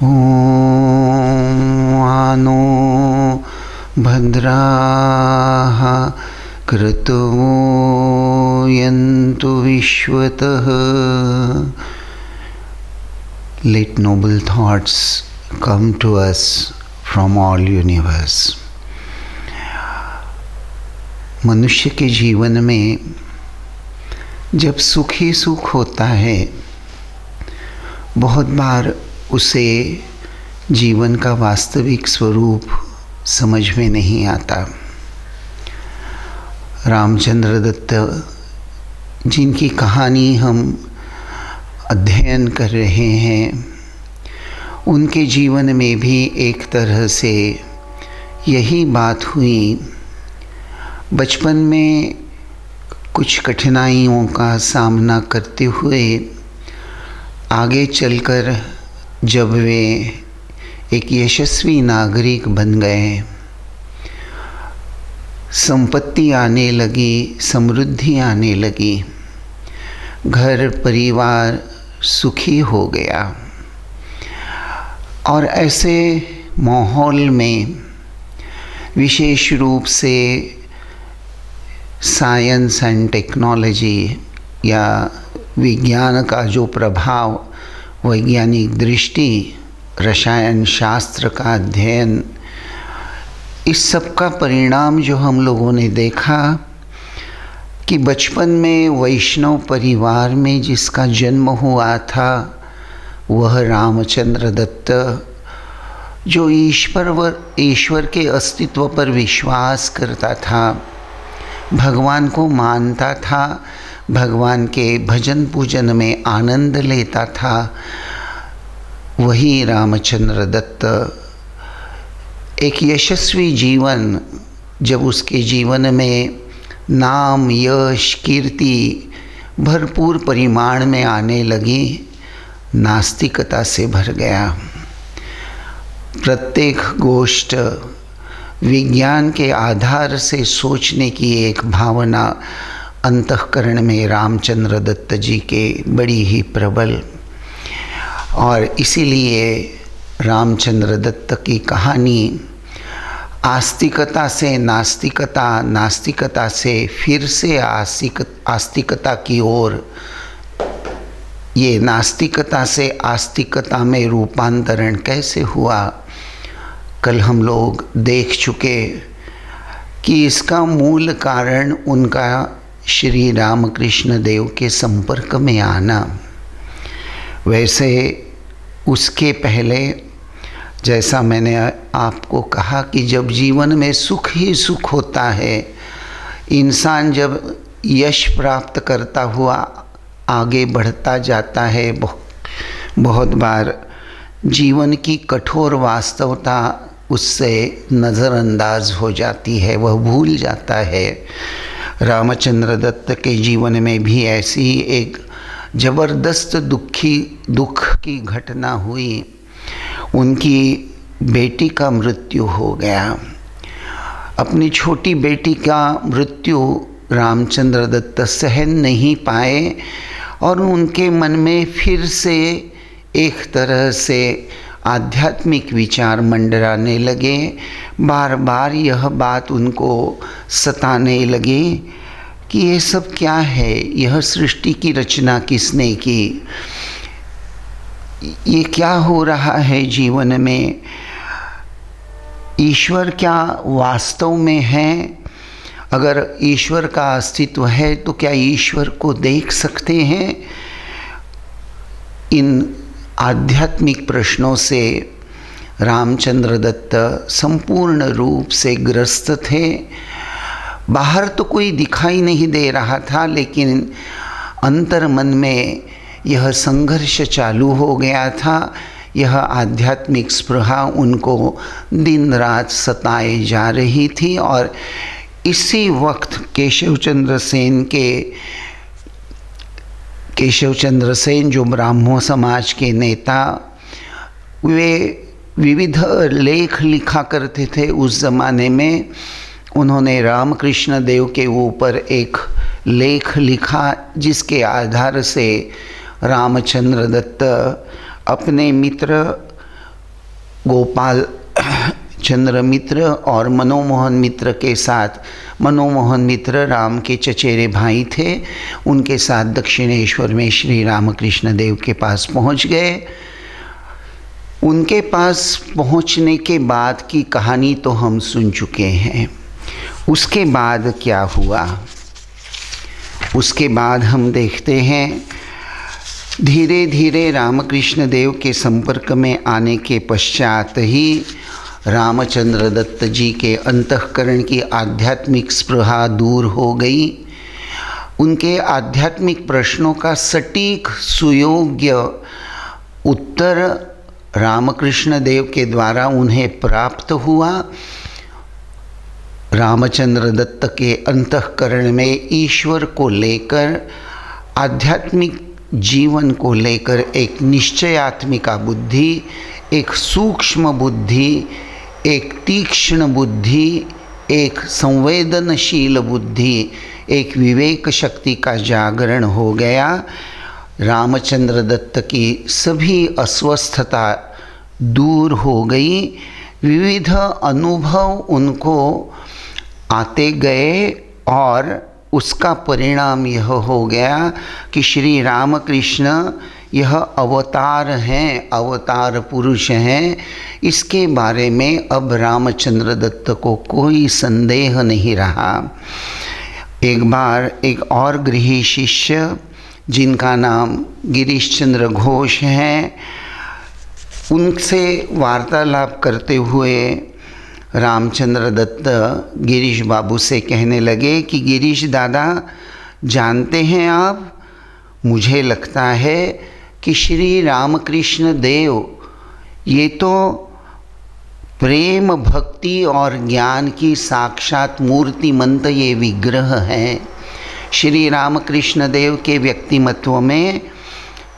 आनो भद्राः क्रतवो यन्तु विश्वतः। Let noble thoughts come to us from all universe. मनुष्य के जीवन में जब सुख ही सुख होता है, बहुत बार उसे जीवन का वास्तविक स्वरूप समझ में नहीं आता। रामचंद्र दत्त जिनकी कहानी हम अध्ययन कर रहे हैं, उनके जीवन में भी एक तरह से यही बात हुई। बचपन में कुछ कठिनाइयों का सामना करते हुए आगे चलकर जब वे एक यशस्वी नागरिक बन गए, संपत्ति आने लगी, समृद्धि आने लगी, घर परिवार सुखी हो गया। और ऐसे माहौल में विशेष रूप से साइंस एंड टेक्नोलॉजी या विज्ञान का जो प्रभाव, वैज्ञानिक दृष्टि, रसायन शास्त्र का अध्ययन, इस सब का परिणाम जो हम लोगों ने देखा कि बचपन में वैष्णव परिवार में जिसका जन्म हुआ था, वह रामचंद्र दत्त, जो ईश्वर के अस्तित्व पर विश्वास करता था, भगवान को मानता था, भगवान के भजन पूजन में आनंद लेता था, वही रामचंद्र दत्त एक यशस्वी जीवन जब उसके जीवन में नाम, यश, कीर्ति भरपूर परिमाण में आने लगी, नास्तिकता से भर गया। प्रत्येक गोष्ठ विज्ञान के आधार से सोचने की एक भावना अंतःकरण में रामचंद्र दत्त जी के बड़ी ही प्रबल। और इसीलिए रामचंद्र दत्त की कहानी आस्तिकता से नास्तिकता, नास्तिकता से फिर से आस्तिकता की ओर, ये नास्तिकता से आस्तिकता में रूपांतरण कैसे हुआ, कल हम लोग देख चुके कि इसका मूल कारण उनका श्री रामकृष्ण देव के संपर्क में आना। वैसे उसके पहले, जैसा मैंने आपको कहा कि जब जीवन में सुख ही सुख होता है, इंसान जब यश प्राप्त करता हुआ आगे बढ़ता जाता है, बहुत बार जीवन की कठोर वास्तवता उससे नज़रअंदाज हो जाती है, वह भूल जाता है। रामचंद्र दत्त के जीवन में भी ऐसी ही एक ज़बरदस्त दुख की घटना हुई। उनकी बेटी का मृत्यु हो गया। अपनी छोटी बेटी का मृत्यु रामचंद्र दत्त सहन नहीं पाए और उनके मन में फिर से एक तरह से आध्यात्मिक विचार मंडराने लगे। बार बार यह बात उनको सताने लगी कि ये सब क्या है, यह सृष्टि की रचना किसने की, ये क्या हो रहा है जीवन में, ईश्वर क्या वास्तव में है, अगर ईश्वर का अस्तित्व है तो क्या ईश्वर को देख सकते हैं। इन आध्यात्मिक प्रश्नों से रामचंद्र दत्त संपूर्ण रूप से ग्रस्त थे। बाहर तो कोई दिखाई नहीं दे रहा था, लेकिन अंतर मन में यह संघर्ष चालू हो गया था। यह आध्यात्मिक स्पृहा उनको दिन रात सताए जा रही थी। और इसी वक्त केशव चंद्र सेन जो ब्राह्मो समाज के नेता, वे विविध लेख लिखा करते थे उस ज़माने में। उन्होंने रामकृष्ण देव के ऊपर एक लेख लिखा जिसके आधार से रामचंद्र दत्त अपने मित्र गोपाल चंद्र मित्र और मनोमोहन मित्र के साथ, मनोमोहन मित्र राम के चचेरे भाई थे, उनके साथ दक्षिणेश्वर में श्री रामकृष्ण देव के पास पहुंच गए। उनके पास पहुंचने के बाद की कहानी तो हम सुन चुके हैं। उसके बाद क्या हुआ, उसके बाद हम देखते हैं धीरे धीरे रामकृष्ण देव के संपर्क में आने के पश्चात ही रामचंद्र दत्त जी के अंतःकरण की आध्यात्मिक स्पृहा दूर हो गई। उनके आध्यात्मिक प्रश्नों का सटीक सुयोग्य उत्तर रामकृष्ण देव के द्वारा उन्हें प्राप्त हुआ। रामचंद्र दत्त के अंतःकरण में ईश्वर को लेकर, आध्यात्मिक जीवन को लेकर एक निश्चयात्मिका बुद्धि, एक सूक्ष्म बुद्धि, एक तीक्ष्ण बुद्धि, एक संवेदनशील बुद्धि, एक विवेक शक्ति का जागरण हो गया। रामचंद्र दत्त की सभी अस्वस्थता दूर हो गई। विविध अनुभव उनको आते गए और उसका परिणाम यह हो गया कि श्री रामकृष्ण यह अवतार हैं, अवतार पुरुष हैं। इसके बारे में अब रामचंद्र दत्त को कोई संदेह नहीं रहा। एक बार एक और गृही शिष्य जिनका नाम गिरीश चंद्र घोष है, उनसे वार्तालाप करते हुए रामचंद्र दत्त गिरीश बाबू से कहने लगे कि गिरीश दादा, जानते हैं आप, मुझे लगता है कि श्री रामकृष्ण देव ये तो प्रेम, भक्ति और ज्ञान की साक्षात मूर्तिमंत ये विग्रह हैं। श्री रामकृष्ण देव के व्यक्तिमत्व में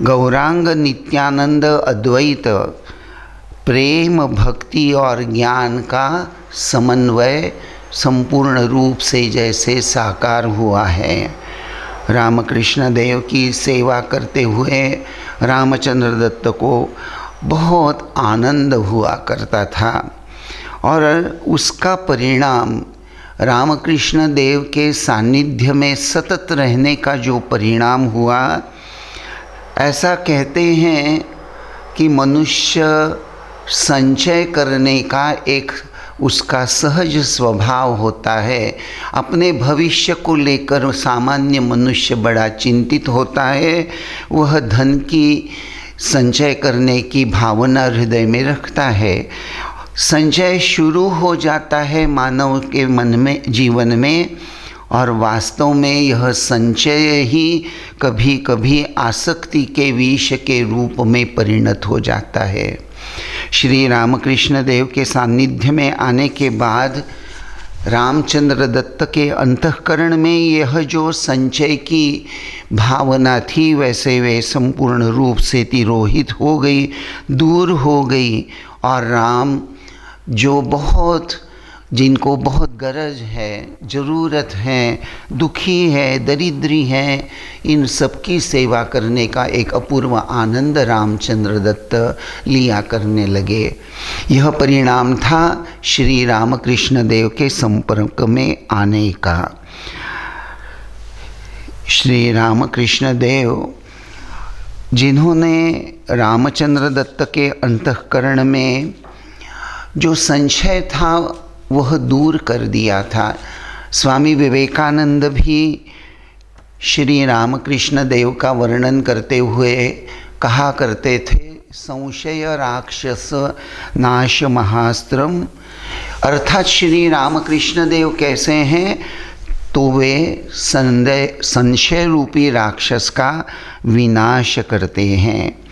गौरांग, नित्यानंद, अद्वैत, प्रेम, भक्ति और ज्ञान का समन्वय संपूर्ण रूप से जैसे साकार हुआ है। रामकृष्ण देव की सेवा करते हुए रामचंद्र दत्त को बहुत आनंद हुआ करता था और उसका परिणाम रामकृष्ण देव के सानिध्य में सतत रहने का जो परिणाम हुआ, ऐसा कहते हैं कि मनुष्य संचय करने का एक उसका सहज स्वभाव होता है। अपने भविष्य को लेकर सामान्य मनुष्य बड़ा चिंतित होता है। वह धन की संचय करने की भावना हृदय में रखता है। संचय शुरू हो जाता है मानव के मन में, जीवन में, और वास्तव में यह संचय ही कभी कभी आसक्ति के विष के रूप में परिणत हो जाता है। श्री रामकृष्ण देव के सानिध्य में आने के बाद रामचंद्र दत्त के अंतःकरण में यह जो संचय की भावना थी, वैसे वे संपूर्ण रूप से तिरोहित हो गई, दूर हो गई। और राम जो जिनको बहुत गरज है, ज़रूरत है, दुखी है, दरिद्री है, इन सब की सेवा करने का एक अपूर्व आनंद रामचंद्र दत्त लिया करने लगे। यह परिणाम था श्री रामकृष्ण देव के संपर्क में आने का। श्री रामकृष्ण देव जिन्होंने रामचंद्र दत्त के अंतःकरण में जो संशय था वह दूर कर दिया था। स्वामी विवेकानंद भी श्री रामकृष्ण देव का वर्णन करते हुए कहा करते थे, संशय राक्षस नाश महास्त्रम। अर्थात श्री रामकृष्ण देव कैसे हैं, तो वे संशय रूपी राक्षस का विनाश करते हैं।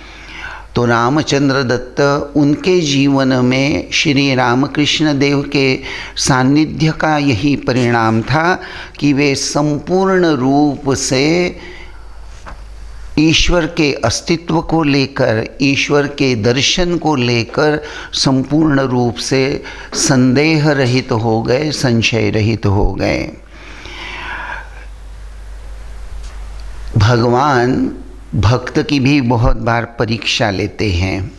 तो रामचंद्र दत्त, उनके जीवन में श्री रामकृष्ण देव के सानिध्य का यही परिणाम था कि वे संपूर्ण रूप से ईश्वर के अस्तित्व को लेकर, ईश्वर के दर्शन को लेकर संपूर्ण रूप से संदेह रहित हो गए, संशय रहित हो गए। भगवान भक्त की भी बहुत बार परीक्षा लेते हैं।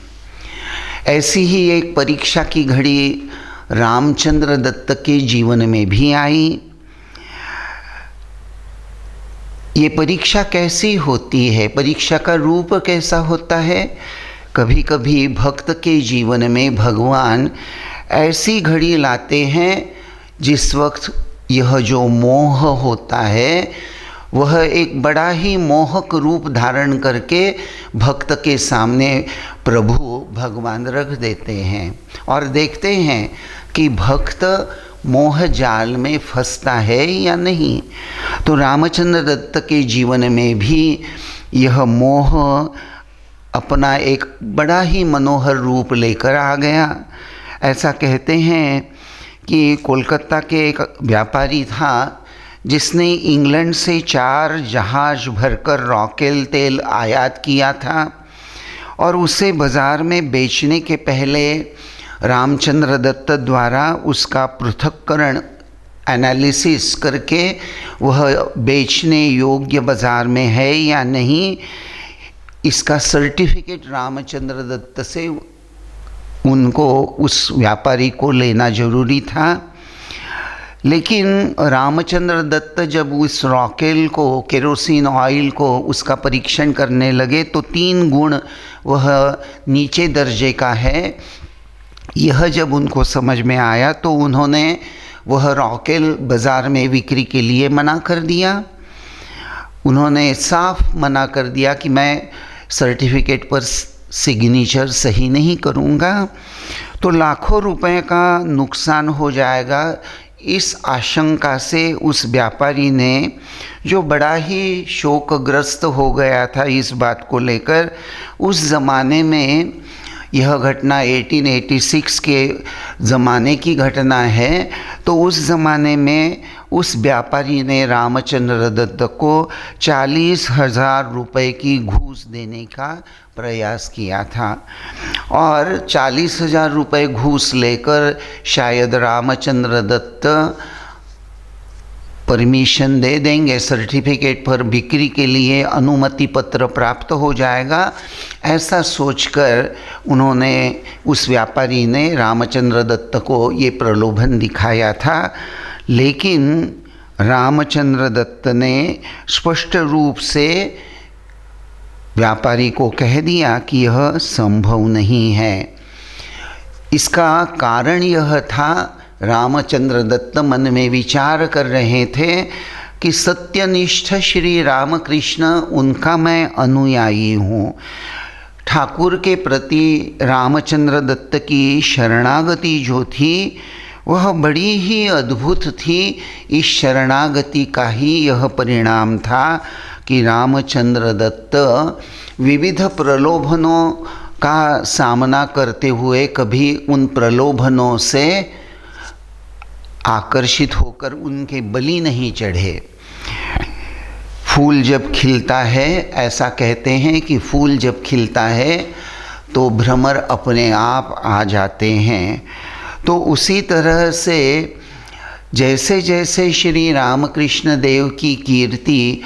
ऐसी ही एक परीक्षा की घड़ी रामचंद्र दत्त के जीवन में भी आई। ये परीक्षा कैसी होती है, परीक्षा का रूप कैसा होता है? कभी कभी भक्त के जीवन में भगवान ऐसी घड़ी लाते हैं जिस वक्त यह जो मोह होता है वह एक बड़ा ही मोहक रूप धारण करके भक्त के सामने प्रभु भगवान रख देते हैं और देखते हैं कि भक्त मोह जाल में फंसता है या नहीं। तो रामचंद्र दत्त के जीवन में भी यह मोह अपना एक बड़ा ही मनोहर रूप लेकर आ गया। ऐसा कहते हैं कि कोलकाता के एक व्यापारी था जिसने इंग्लैंड से 4 जहाज भरकर रॉकेल तेल आयात किया था और उसे बाज़ार में बेचने के पहले रामचंद्र दत्त द्वारा उसका पृथक्करण एनालिसिस करके वह बेचने योग्य बाज़ार में है या नहीं, इसका सर्टिफिकेट रामचंद्र दत्त से उनको उस व्यापारी को लेना जरूरी था। लेकिन रामचंद्र दत्त जब उस रॉकेल को, केरोसिन ऑयल को उसका परीक्षण करने लगे तो 3 गुण वह नीचे दर्जे का है, यह जब उनको समझ में आया तो उन्होंने वह रॉकेल बाज़ार में बिक्री के लिए मना कर दिया। उन्होंने साफ मना कर दिया कि मैं सर्टिफिकेट पर सिग्नेचर सही नहीं करूँगा, तो लाखों रुपए का नुकसान हो जाएगा। इस आशंका से उस व्यापारी ने, जो बड़ा ही शोकग्रस्त हो गया था इस बात को लेकर, उस ज़माने में यह घटना 1886 के ज़माने की घटना है, तो उस ज़माने में उस व्यापारी ने रामचंद्र दत्त को 40,000 रुपये की घूस देने का प्रयास किया था और 40,000 रुपये घूस लेकर शायद रामचंद्र दत्त परमिशन दे देंगे, सर्टिफिकेट पर बिक्री के लिए अनुमति पत्र प्राप्त हो जाएगा। ऐसा सोचकर उन्होंने, उस व्यापारी ने रामचंद्र दत्त को ये प्रलोभन दिखाया था। लेकिन रामचंद्र दत्त ने स्पष्ट रूप से व्यापारी को कह दिया कि यह संभव नहीं है। इसका कारण यह था, रामचंद्र दत्त मन में विचार कर रहे थे कि सत्यनिष्ठ श्री रामकृष्ण, उनका मैं अनुयायी हूँ। ठाकुर के प्रति रामचंद्र दत्त की शरणागति जो थी वह बड़ी ही अद्भुत थी। इस शरणागति का ही यह परिणाम था कि रामचंद्र दत्त विविध प्रलोभनों का सामना करते हुए कभी उन प्रलोभनों से आकर्षित होकर उनके बलि नहीं चढ़े। फूल जब खिलता है, ऐसा कहते हैं कि फूल जब खिलता है तो भ्रमर अपने आप आ जाते हैं। तो उसी तरह से जैसे जैसे श्री रामकृष्ण देव की कीर्ति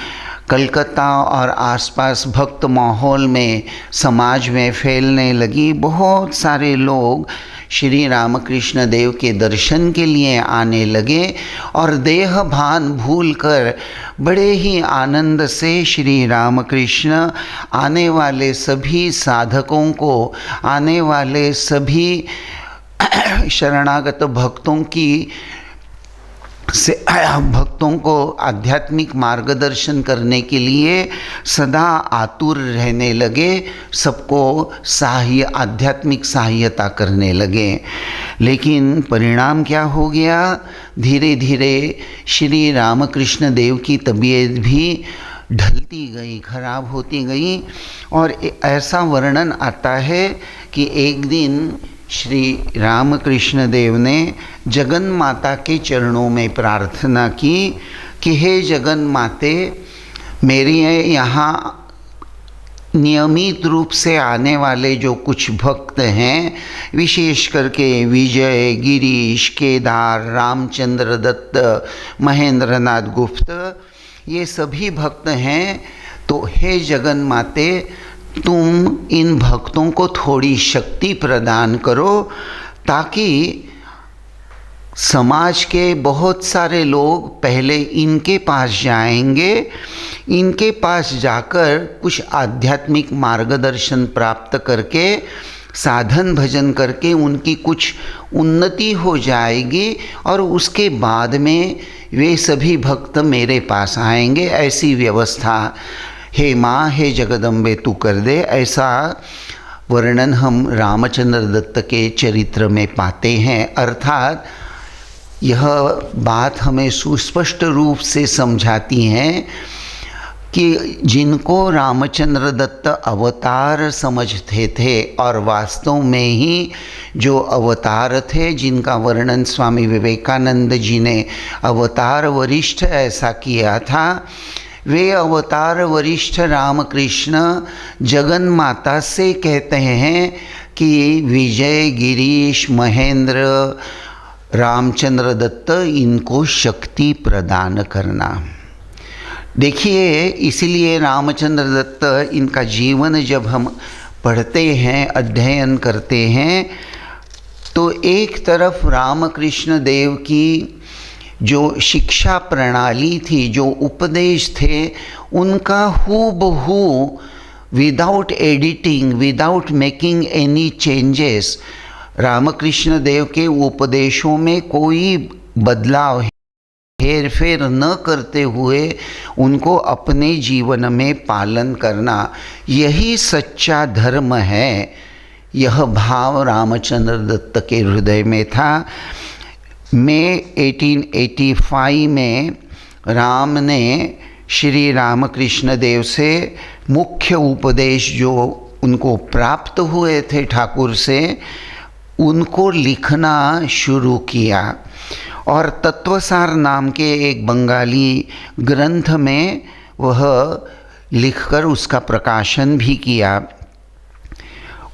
कलकत्ता और आसपास भक्त माहौल में, समाज में फैलने लगी, बहुत सारे लोग श्री रामकृष्ण देव के दर्शन के लिए आने लगे और देह भान भूलकर बड़े ही आनंद से श्री रामकृष्ण आने वाले सभी साधकों को, आने वाले सभी शरणागत भक्तों को आध्यात्मिक मार्गदर्शन करने के लिए सदा आतुर रहने लगे, सबको आध्यात्मिक सहायता करने लगे। लेकिन परिणाम क्या हो गया? धीरे धीरे श्री रामकृष्ण देव की तबीयत भी ढलती गई, खराब होती गई और ऐसा वर्णन आता है कि एक दिन श्री रामकृष्ण देव ने जगन माता के चरणों में प्रार्थना की कि हे जगन माते, मेरे यहाँ नियमित रूप से आने वाले जो कुछ भक्त हैं, विशेष करके विजय, गिरीश, केदार, रामचंद्र दत्त, महेंद्रनाथ गुप्त, ये सभी भक्त हैं, तो हे जगन माते, तुम इन भक्तों को थोड़ी शक्ति प्रदान करो ताकि समाज के बहुत सारे लोग पहले इनके पास जाएंगे, इनके पास जाकर कुछ आध्यात्मिक मार्गदर्शन प्राप्त करके साधन भजन करके उनकी कुछ उन्नति हो जाएगी और उसके बाद में वे सभी भक्त मेरे पास आएंगे। ऐसी व्यवस्था हे माँ, हे जगदम्बे तू कर दे। ऐसा वर्णन हम रामचंद्र दत्त के चरित्र में पाते हैं। अर्थात यह बात हमें सुस्पष्ट रूप से समझाती है कि जिनको रामचंद्र दत्त अवतार समझते थे और वास्तव में ही जो अवतार थे, जिनका वर्णन स्वामी विवेकानंद जी ने अवतार वरिष्ठ ऐसा किया था, वे अवतार वरिष्ठ रामकृष्ण जगन माता से कहते हैं कि विजय, गिरीश, महेंद्र, रामचंद्र दत्त, इनको शक्ति प्रदान करना। देखिए, इसीलिए रामचंद्र दत्त, इनका जीवन जब हम पढ़ते हैं, अध्ययन करते हैं, तो एक तरफ रामकृष्ण देव की जो शिक्षा प्रणाली थी, जो उपदेश थे, उनका हूबहू without editing, without making any changes, Ramakrishna Dev के उपदेशों में कोई बदलाव, हेर फेर न करते हुए उनको अपने जीवन में पालन करना, यही सच्चा धर्म है। यह भाव रामचंद्र दत्त के हृदय में था। मई 1885 में राम ने श्री रामकृष्ण देव से मुख्य उपदेश जो उनको प्राप्त हुए थे ठाकुर से, उनको लिखना शुरू किया और तत्वसार नाम के एक बंगाली ग्रंथ में वह लिखकर उसका प्रकाशन भी किया।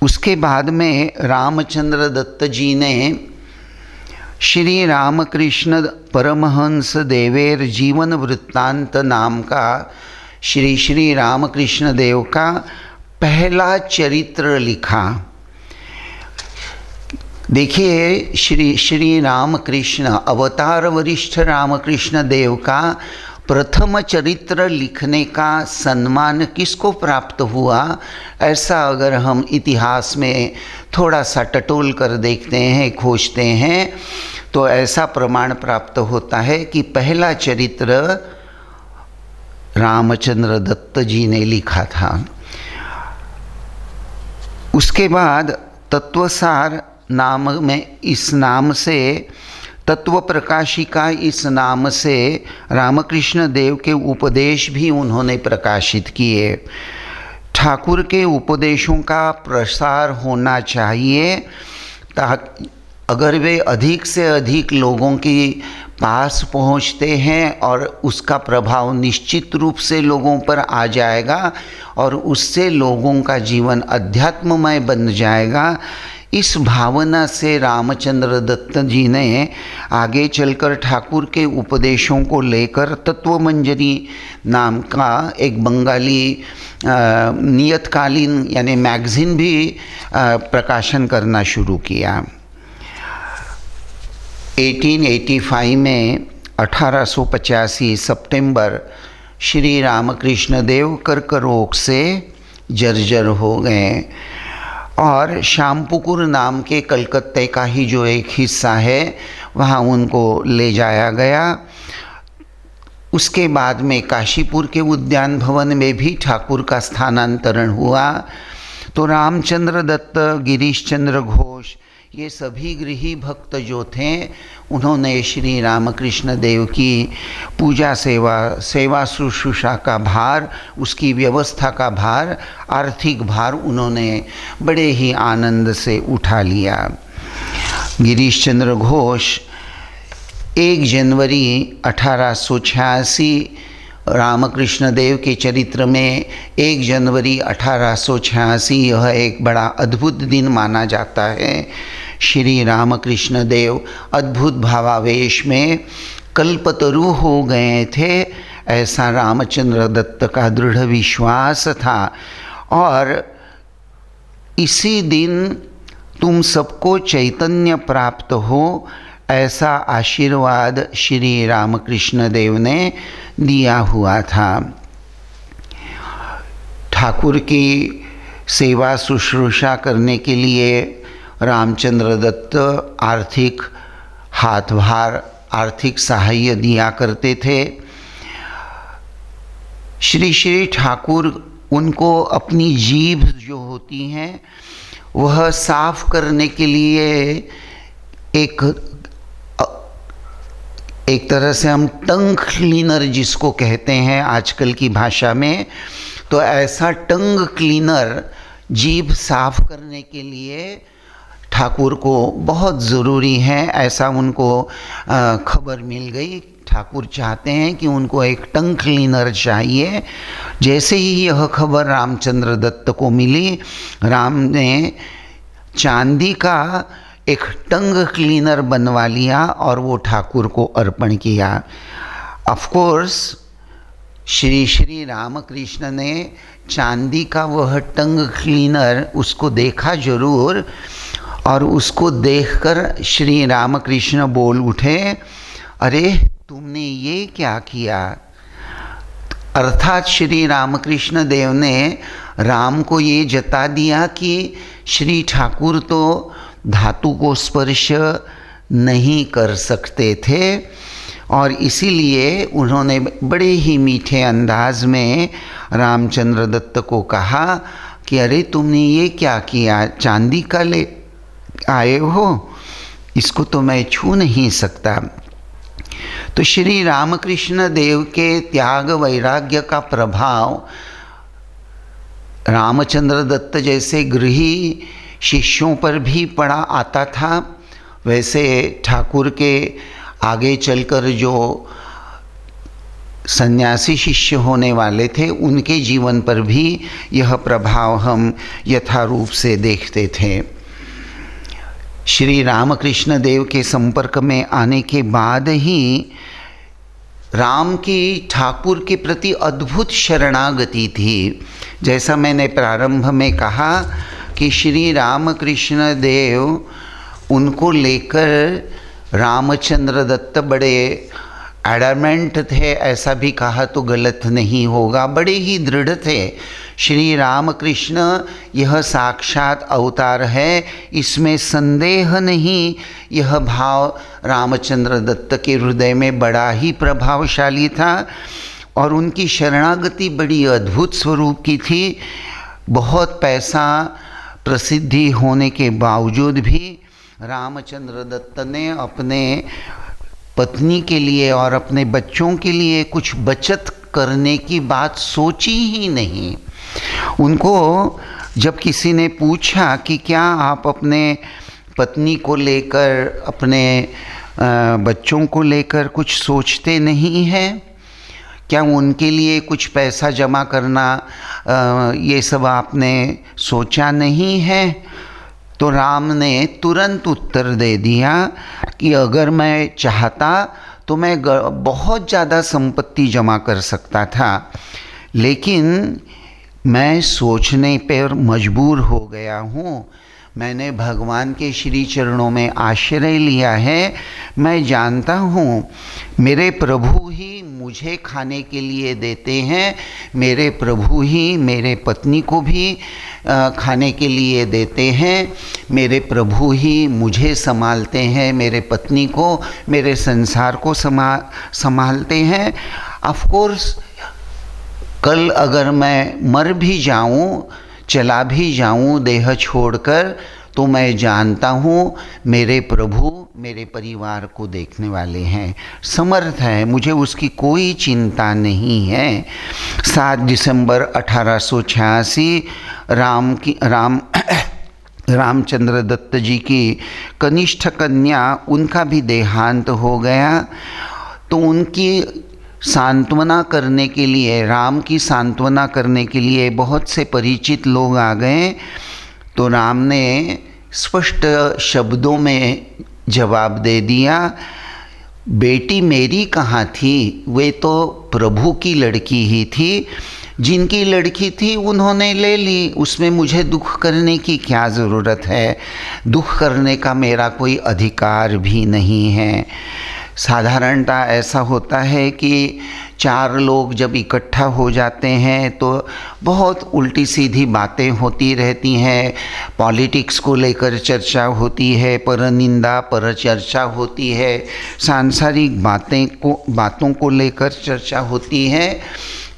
उसके बाद में रामचंद्र दत्त जी ने श्री रामकृष्ण परमहंस देवेर जीवन वृत्तांत नाम का श्री श्री रामकृष्ण देव का पहला चरित्र लिखा। देखिए, श्री श्री रामकृष्ण अवतार वरिष्ठ रामकृष्ण देव का प्रथम चरित्र लिखने का सम्मान किसको प्राप्त हुआ, ऐसा अगर हम इतिहास में थोड़ा सा टटोल कर देखते हैं, खोजते हैं, तो ऐसा प्रमाण प्राप्त होता है कि पहला चरित्र रामचंद्र दत्त जी ने लिखा था। उसके बाद तत्वसार नाम में, इस नाम से, तत्व प्रकाशिका इस नाम से रामकृष्ण देव के उपदेश भी उन्होंने प्रकाशित किए। ठाकुर के उपदेशों का प्रसार होना चाहिए ताकि अगर वे अधिक से अधिक लोगों के पास पहुंचते हैं और उसका प्रभाव निश्चित रूप से लोगों पर आ जाएगा और उससे लोगों का जीवन अध्यात्ममय बन जाएगा। इस भावना से रामचंद्र दत्त जी ने आगे चलकर ठाकुर के उपदेशों को लेकर तत्वमंजरी नाम का एक बंगाली नियतकालीन यानी मैगज़ीन भी प्रकाशन करना शुरू किया। 1885 में 1885 सितंबर श्री रामकृष्ण देव कर्क रोग से जर्जर हो गए और श्यामपुकुर नाम के कलकत्ते का ही जो एक हिस्सा है वहाँ उनको ले जाया गया। उसके बाद में काशीपुर के उद्यान भवन में भी ठाकुर का स्थानांतरण हुआ। तो रामचंद्र दत्त, गिरीश चंद्र घोष, ये सभी गृही भक्त जो थे, उन्होंने श्री रामकृष्ण देव की पूजा सेवा शुश्रूषा का भार, उसकी व्यवस्था का भार, आर्थिक भार उन्होंने बड़े ही आनंद से उठा लिया। गिरीश चंद्र घोष 1 जनवरी 1886 रामकृष्ण देव के चरित्र में 1 जनवरी 1886 यह एक बड़ा अद्भुत दिन माना जाता है। श्री रामकृष्ण देव अद्भुत भावावेश में कल्पतरु हो गए थे, ऐसा रामचंद्र दत्त का दृढ़ विश्वास था और इसी दिन तुम सबको चैतन्य प्राप्त हो, ऐसा आशीर्वाद श्री रामकृष्ण देव ने दिया हुआ था। ठाकुर की सेवा शुश्रूषा करने के लिए रामचंद्र दत्त आर्थिक हाथभार, आर्थिक सहाय्य दिया करते थे। श्री श्री ठाकुर उनको अपनी जीभ जो होती हैं वह साफ करने के लिए एक तरह से हम टंग क्लीनर जिसको कहते हैं आजकल की भाषा में, तो ऐसा टंग क्लीनर जीभ साफ करने के लिए ठाकुर को बहुत ज़रूरी है, ऐसा उनको खबर मिल गई। ठाकुर चाहते हैं कि उनको एक टंग क्लीनर चाहिए। जैसे ही यह खबर रामचंद्र दत्त को मिली, राम ने चांदी का एक टंग क्लीनर बनवा लिया और वो ठाकुर को अर्पण किया। ऑफ कोर्स श्री श्री रामकृष्ण ने चांदी का वह टंग क्लीनर उसको देखा जरूर, और उसको देखकर श्री रामकृष्ण बोल उठे, अरे तुमने ये क्या किया। अर्थात श्री रामकृष्ण देव ने राम को ये जता दिया कि श्री ठाकुर तो धातु को स्पर्श नहीं कर सकते थे, और इसीलिए उन्होंने बड़े ही मीठे अंदाज में रामचंद्र दत्त को कहा कि अरे तुमने ये क्या किया, चांदी का ले आए हो, इसको तो मैं छू नहीं सकता। तो श्री रामकृष्ण देव के त्याग वैराग्य का प्रभाव रामचंद्र दत्त जैसे गृही शिष्यों पर भी पड़ा आता था, वैसे ठाकुर के आगे चलकर जो सन्यासी शिष्य होने वाले थे उनके जीवन पर भी यह प्रभाव हम यथारूप से देखते थे। श्री रामकृष्ण देव के संपर्क में आने के बाद ही राम की ठाकुर के प्रति अद्भुत शरणागति थी। जैसा मैंने प्रारंभ में कहा कि श्री रामकृष्ण देव उनको लेकर रामचंद्र दत्त बड़े एडमेंट थे, ऐसा भी कहा तो गलत नहीं होगा, बड़े ही दृढ़ थे। श्री रामकृष्ण यह साक्षात अवतार है, इसमें संदेह नहीं। यह भाव रामचंद्र दत्त के हृदय में बड़ा ही प्रभावशाली था, और उनकी शरणागति बड़ी अद्भुत स्वरूप की थी। बहुत पैसा प्रसिद्धि होने के बावजूद भी रामचंद्र दत्त ने अपने पत्नी के लिए और अपने बच्चों के लिए कुछ बचत करने की बात सोची ही नहीं। उनको जब किसी ने पूछा कि क्या आप अपने पत्नी को लेकर, अपने बच्चों को लेकर कुछ सोचते नहीं हैं, क्या उनके लिए कुछ पैसा जमा करना ये सब आपने सोचा नहीं है, तो राम ने तुरंत उत्तर दे दिया कि अगर मैं चाहता तो मैं बहुत ज़्यादा संपत्ति जमा कर सकता था, लेकिन मैं सोचने पर मजबूर हो गया हूँ। मैंने भगवान के श्री चरणों में आश्रय लिया है। मैं जानता हूँ मेरे प्रभु ही मुझे खाने के लिए देते हैं, मेरे प्रभु ही मेरे पत्नी को भी खाने के लिए देते हैं, मेरे प्रभु ही मुझे संभालते हैं, मेरे पत्नी को, मेरे संसार को संभालते हैं। ऑफ कोर्स कल अगर मैं मर भी जाऊं, चला भी जाऊं देह छोड़कर, तो मैं जानता हूँ मेरे प्रभु मेरे परिवार को देखने वाले हैं, समर्थ है, मुझे उसकी कोई चिंता नहीं है। 7 दिसंबर 1886 रामचंद्र दत्त जी की कनिष्ठ कन्या, उनका भी देहांत हो गया। तो उनकी सांत्वना करने के लिए, राम की सांत्वना करने के लिए बहुत से परिचित लोग आ गए। तो राम ने स्पष्ट शब्दों में जवाब दे दिया, बेटी मेरी कहाँ थी, वे तो प्रभु की लड़की ही थी। जिनकी लड़की थी उन्होंने ले ली, उसमें मुझे दुख करने की क्या ज़रूरत है? दुख करने का मेरा कोई अधिकार भी नहीं है। साधारणतः ऐसा होता है कि चार लोग जब इकट्ठा हो जाते हैं तो बहुत उल्टी सीधी बातें होती रहती हैं। पॉलिटिक्स को लेकर चर्चा होती है, परनिंदा पर चर्चा होती है, सांसारिक बातों को लेकर चर्चा होती है।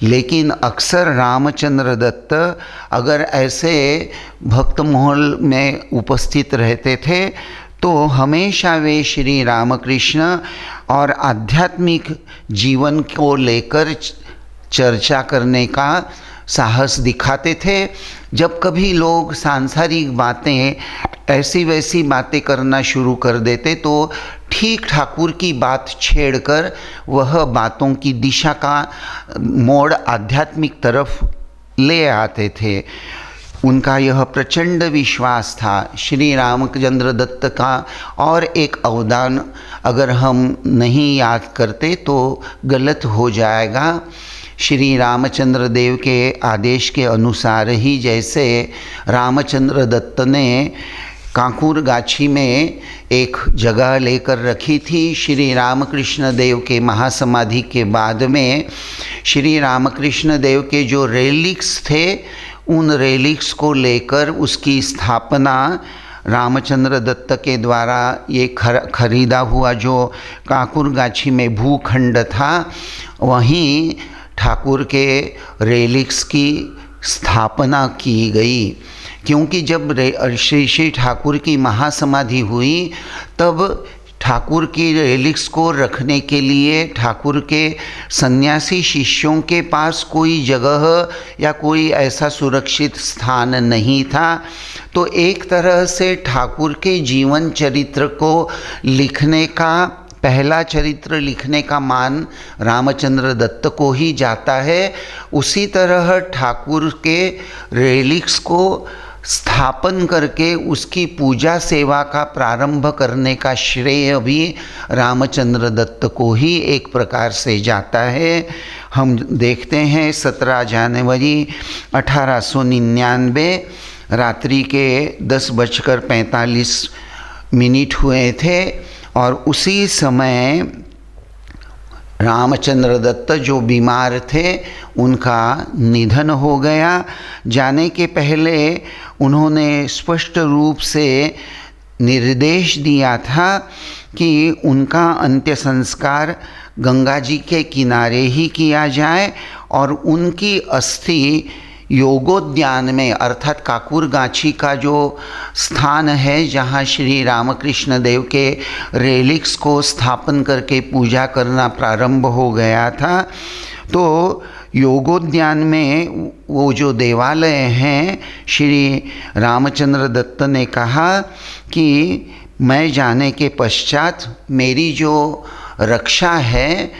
लेकिन अक्सर रामचंद्र दत्त अगर ऐसे भक्त महल में उपस्थित रहते थे तो हमेशा वे श्री रामकृष्ण और आध्यात्मिक जीवन को लेकर चर्चा करने का साहस दिखाते थे। जब कभी लोग सांसारिक बातें, ऐसी वैसी बातें करना शुरू कर देते तो ठीक ठाकुर की बात छेड़कर वह बातों की दिशा का मोड़ आध्यात्मिक तरफ ले आते थे। उनका यह प्रचंड विश्वास था। श्री रामचंद्र दत्त का और एक अवदान अगर हम नहीं याद करते तो गलत हो जाएगा। श्री रामचंद्र देव के आदेश के अनुसार ही जैसे रामचंद्र दत्त ने कांकुर गाछी में एक जगह लेकर रखी थी, श्री रामकृष्ण देव के महासमाधि के बाद में श्री रामकृष्ण देव के जो रेलिक्स थे उन रेलिक्स को लेकर उसकी स्थापना रामचंद्र दत्त के द्वारा ये खरीदा हुआ जो कांकुर गाछी में भूखंड था वहीं ठाकुर के रेलिक्स की स्थापना की गई। क्योंकि जब श्री ठाकुर की महासमाधि हुई तब ठाकुर की रेलिक्स को रखने के लिए ठाकुर के सन्यासी शिष्यों के पास कोई जगह या कोई ऐसा सुरक्षित स्थान नहीं था। तो एक तरह से ठाकुर के जीवन चरित्र को लिखने का, पहला चरित्र लिखने का मान रामचंद्र दत्त को ही जाता है। उसी तरह ठाकुर के रेलिक्स को स्थापन करके उसकी पूजा सेवा का प्रारंभ करने का श्रेय भी रामचंद्र दत्त को ही एक प्रकार से जाता है। हम देखते हैं 17 जनवरी 1899 रात्रि के 10:45 हुए थे और उसी समय रामचंद्र दत्त जो बीमार थे उनका निधन हो गया। जाने के पहले उन्होंने स्पष्ट रूप से निर्देश दिया था कि उनका अंत्य संस्कार गंगा जी के किनारे ही किया जाए और उनकी अस्थि योगोद्यान में, अर्थात काकुर गाछी का जो स्थान है जहाँ श्री रामकृष्ण देव के रेलिक्स को स्थापन करके पूजा करना प्रारंभ हो गया था, तो योगोद्यान में वो जो देवालय हैं, श्री रामचंद्र दत्त ने कहा कि मैं जाने के पश्चात मेरी जो रक्षा है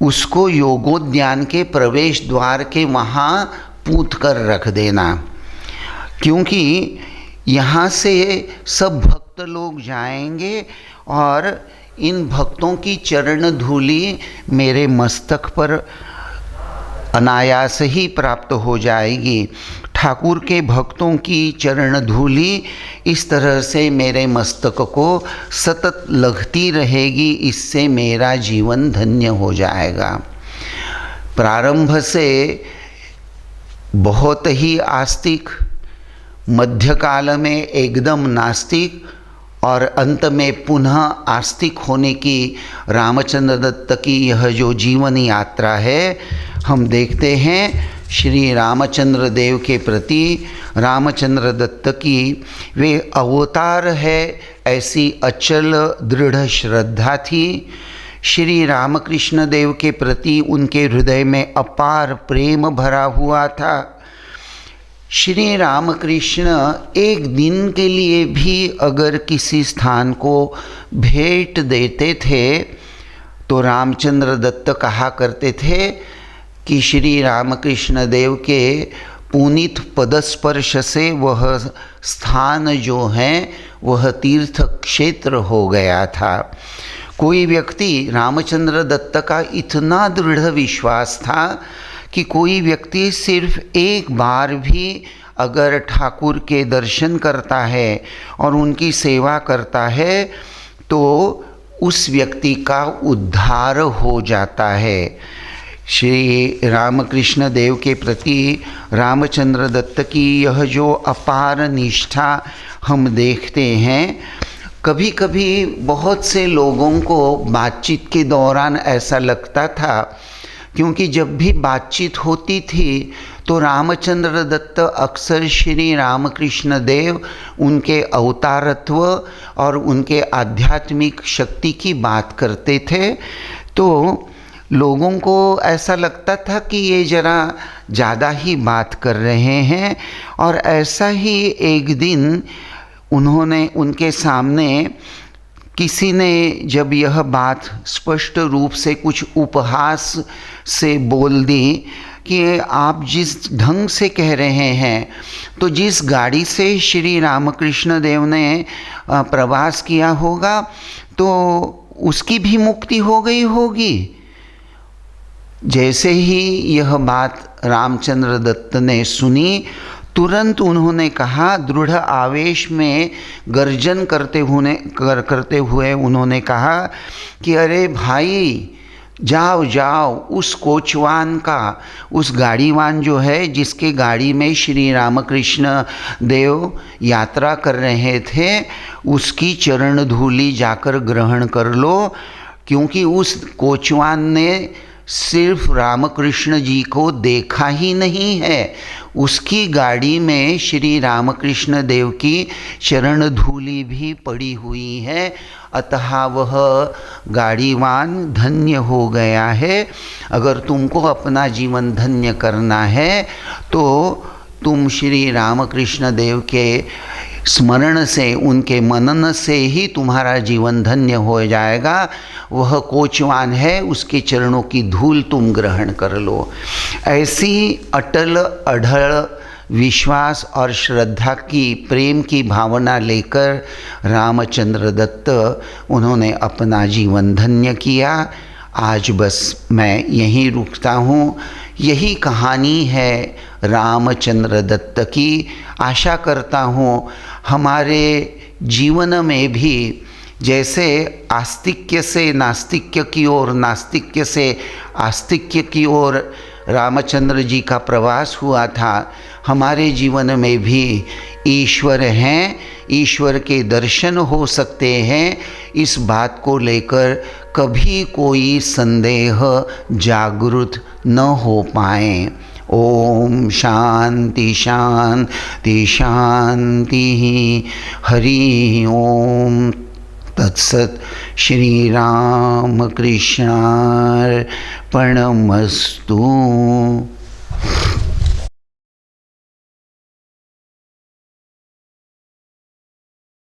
उसको योगोद्यान के प्रवेश द्वार के वहाँ पूत कर रख देना, क्योंकि यहाँ से सब भक्त लोग जाएंगे और इन भक्तों की चरण धूलि मेरे मस्तक पर अनायास ही प्राप्त हो जाएगी। ठाकुर के भक्तों की चरण धूलि इस तरह से मेरे मस्तक को सतत लगती रहेगी, इससे मेरा जीवन धन्य हो जाएगा। प्रारंभ से बहुत ही आस्तिक, मध्यकाल में एकदम नास्तिक और अंत में पुनः आस्तिक होने की रामचंद्र दत्त की यह जो जीवन यात्रा है, हम देखते हैं श्री रामचंद्र देव के प्रति रामचंद्र दत्त की वे अवतार है ऐसी अचल दृढ़ श्रद्धा थी। श्री रामकृष्ण देव के प्रति उनके हृदय में अपार प्रेम भरा हुआ था। श्री रामकृष्ण एक दिन के लिए भी अगर किसी स्थान को भेंट देते थे तो रामचंद्र दत्त कहा करते थे कि श्री रामकृष्ण देव के पुनीत पदस्पर्श से वह स्थान जो है वह तीर्थ क्षेत्र हो गया था। कोई व्यक्ति, रामचंद्र दत्त का इतना दृढ़ विश्वास था कि कोई व्यक्ति सिर्फ एक बार भी अगर ठाकुर के दर्शन करता है और उनकी सेवा करता है तो उस व्यक्ति का उद्धार हो जाता है। श्री रामकृष्ण देव के प्रति रामचंद्र दत्त की यह जो अपार निष्ठा हम देखते हैं, कभी कभी बहुत से लोगों को बातचीत के दौरान ऐसा लगता था, क्योंकि जब भी बातचीत होती थी तो रामचंद्र दत्त अक्सर श्री रामकृष्ण देव, उनके अवतारत्व और उनके आध्यात्मिक शक्ति की बात करते थे, तो लोगों को ऐसा लगता था कि ये ज़रा ज़्यादा ही बात कर रहे हैं। और ऐसा ही एक दिन उन्होंने उनके सामने किसी ने जब यह बात स्पष्ट रूप से कुछ उपहास से बोल दी कि आप जिस ढंग से कह रहे हैं, तो जिस गाड़ी से श्री रामकृष्ण देव ने प्रवास किया होगा तो उसकी भी मुक्ति हो गई होगी। जैसे ही यह बात रामचंद्र दत्त ने सुनी, तुरंत उन्होंने कहा, दृढ़ आवेश में गर्जन करते हुए उन्होंने कहा कि अरे भाई, जाओ जाओ, उस कोचवान का, उस गाड़ीवान जो है जिसके गाड़ी में श्री रामकृष्ण देव यात्रा कर रहे थे, उसकी चरण धूलि जाकर ग्रहण कर लो, क्योंकि उस कोचवान ने सिर्फ रामकृष्ण जी को देखा ही नहीं है, उसकी गाड़ी में श्री रामकृष्ण देव की चरण धूलि भी पड़ी हुई है, अतः वह गाड़ीवान धन्य हो गया है। अगर तुमको अपना जीवन धन्य करना है तो तुम श्री रामकृष्ण देव के स्मरण से, उनके मनन से ही तुम्हारा जीवन धन्य हो जाएगा। वह कोचवान है, उसके चरणों की धूल तुम ग्रहण कर लो। ऐसी अटल अढल विश्वास और श्रद्धा की, प्रेम की भावना लेकर रामचंद्र दत्त उन्होंने अपना जीवन धन्य किया। आज बस मैं यहीं रुकता हूँ। यही कहानी है रामचंद्र दत्त की। आशा करता हूँ हमारे जीवन में भी जैसे आस्तिक्य से नास्तिक्य की ओर, नास्तिक्य से आस्तिक्य की ओर रामचंद्र जी का प्रवास हुआ था, हमारे जीवन में भी ईश्वर हैं, ईश्वर के दर्शन हो सकते हैं, इस बात को लेकर कभी कोई संदेह जागृत न हो पाए। ओम शांति शांति शांति। हरि ओम तत्सत। श्री राम कृष्णार्पणमस्तु।